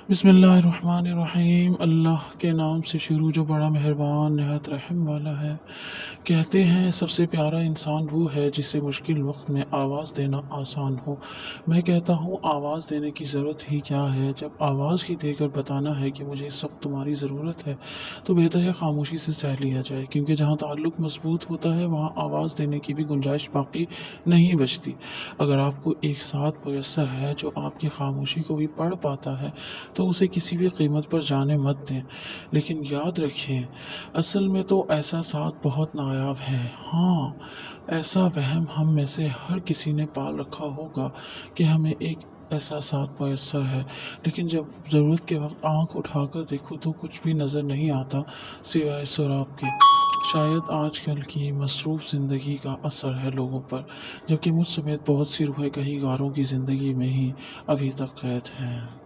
بسم اللہ الرحمن الرحیم۔ اللہ کے نام سے شروع جو بڑا مہربان نہایت رحم والا ہے۔ کہتے ہیں سب سے پیارا انسان وہ ہے جسے مشکل وقت میں آواز دینا آسان ہو۔ میں کہتا ہوں آواز دینے کی ضرورت ہی کیا ہے، جب آواز ہی دے کر بتانا ہے کہ مجھے اس وقت تمہاری ضرورت ہے تو بہتر ہے خاموشی سے سہ لیا جائے، کیونکہ جہاں تعلق مضبوط ہوتا ہے وہاں آواز دینے کی بھی گنجائش باقی نہیں بچتی۔ اگر آپ کو ایک ساتھ میسر ہے جو آپ کی خاموشی کو بھی پڑھ پاتا ہے تو اسے کسی بھی قیمت پر جانے مت دیں، لیکن یاد رکھیں اصل میں تو ایسا ساتھ بہت نایاب ہے۔ ہاں، ایسا وہم ہم میں سے ہر کسی نے پال رکھا ہوگا کہ ہمیں ایک ایسا ساتھ میسر ہے، لیکن جب ضرورت کے وقت آنکھ اٹھا کر دیکھو تو کچھ بھی نظر نہیں آتا سوائے سراب کے۔ شاید آج کل کی مصروف زندگی کا اثر ہے لوگوں پر، جبکہ مجھ سمیت بہت سی روحیں کہیں غاروں کی زندگی میں ہی ابھی تک قید ہیں۔